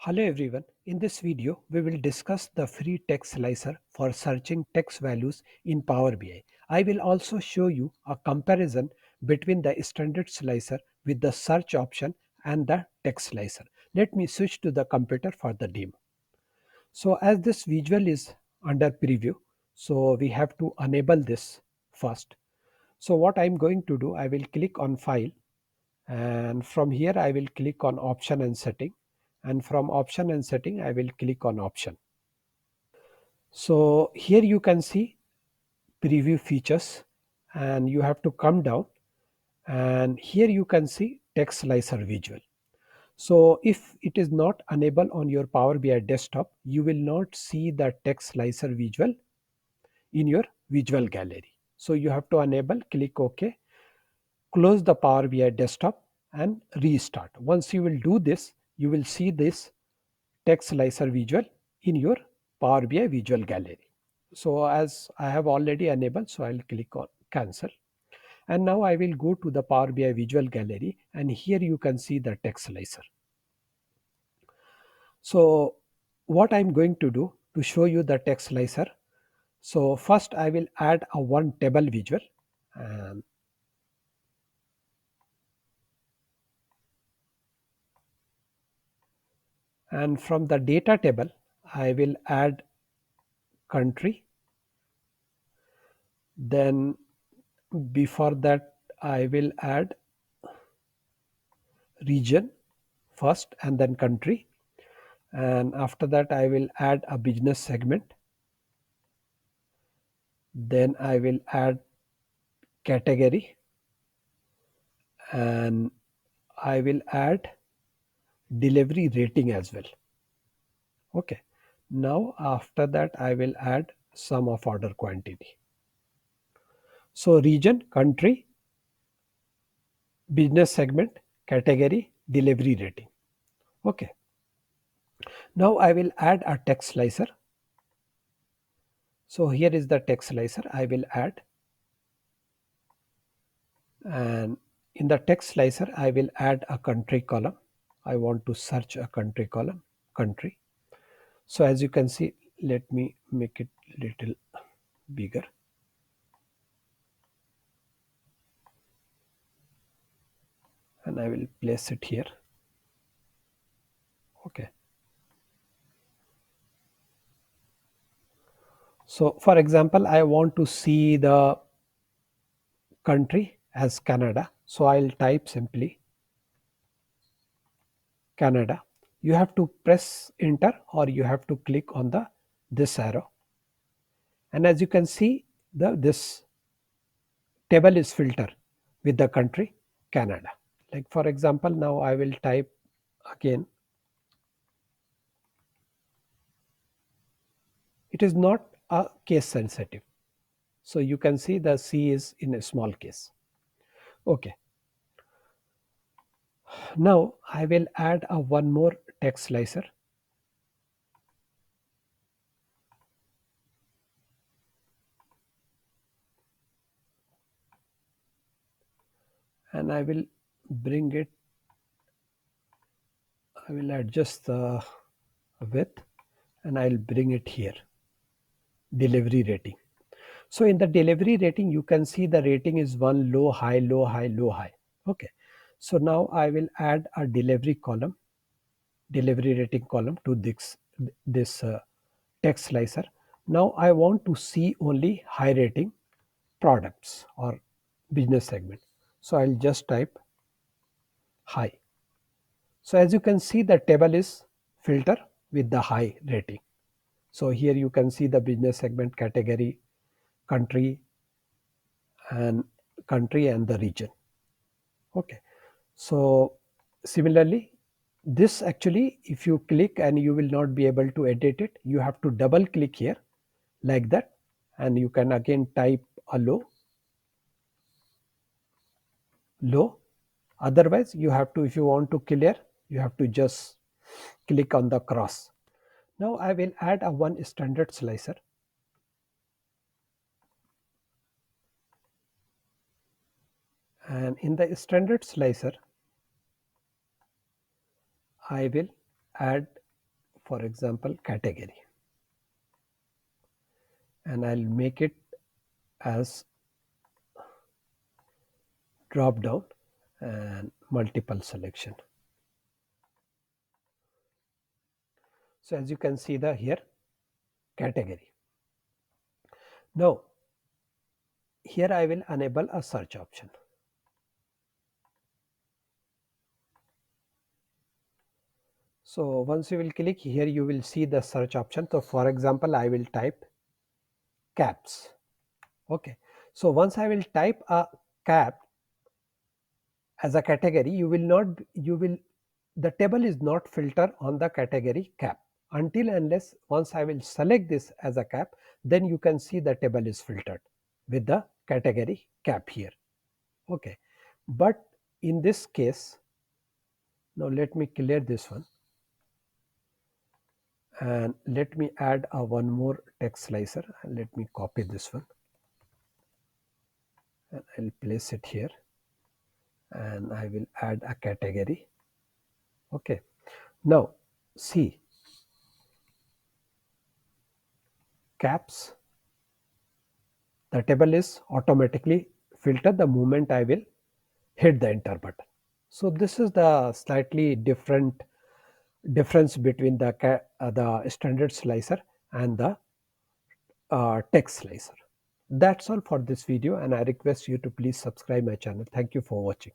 Hello everyone. In this video, we will discuss the free text slicer for searching text values in Power BI. I will also show you a comparison between the standard slicer with the search option and the text slicer. Let me switch to the computer for the demo. So as this visual is under preview, so we have to enable this first. So what I'm going to do, I will click on File, and from here I will click on Option and Setting, and from Option and Setting I will click on Option. So here you can see preview features, and you have to come down, and here you can see text slicer visual. So if it is not enabled on your Power BI desktop, you will not see the text slicer visual in your visual gallery. So you have to enable, click OK, close the Power BI desktop and restart. Once you will do this, you will see this text slicer visual in your Power BI visual gallery. So as I have already enabled, so I'll click on cancel. And now I will go to the Power BI visual gallery, and here you can see the text slicer. So what I'm going to do to show you the text slicer. So first I will add a one table visual, and from the data table I will add country. Then before that I will add region first and then country, and after that I will add a business segment. Then I will add category, and I will add delivery rating as well. Okay, now after that I will add sum of order quantity. So region, country, business segment, category, delivery rating. Okay, now I will add a text slicer. So here is the text slicer I will add, and in the text slicer I will add a country column. I want to search a country column, country. So as you can see, let me make it little bigger, and I will place it here. Okay, so for example I want to see the country as Canada, so I'll type simply Canada. You have to press enter, or you have to click on the this arrow, and as you can see, this table is filter with the country Canada. Like for example, now I will type again. It is not a case sensitive, so you can see the C is in a small case. Okay, now I will add a one more text slicer, and I will bring it, I will adjust the width, and I'll bring it here, delivery rating. So in the delivery rating, you can see the rating is 1, low, high, low, high, low, high. Okay, so now I will add a delivery column, delivery rating column to this text slicer. Now I want to see only high rating products or business segment. So I'll just type high. So as you can see, the table is filter with the high rating. So here you can see the business segment, category, country, and the region. Okay, so similarly, this actually, if you click and you will not be able to edit it, you have to double click here like that, and you can again type a low. Otherwise you have to, if you want to clear, you have to just click on the cross. Now I will add a one standard slicer, and in the standard slicer I will add for example category, and I'll make it as drop down and multiple selection. So as you can see the here category. Now here I will enable a search option. So once you will click here, you will see the search option. So for example, I will type caps. Okay. So once I will type a cap as a category, the table is not filter on the category cap until unless once I will select this as a cap, then you can see the table is filtered with the category cap here. Okay. But in this case, now let me clear this one. And let me add a one more text slicer, and let me copy this one and I'll place it here, and I will add a category. Okay, now see caps, the table is automatically filtered the moment I will hit the enter button. So this is the slightly difference between the standard slicer and the text slicer. That's all for this video, and I request you to please subscribe my channel. Thank you for watching.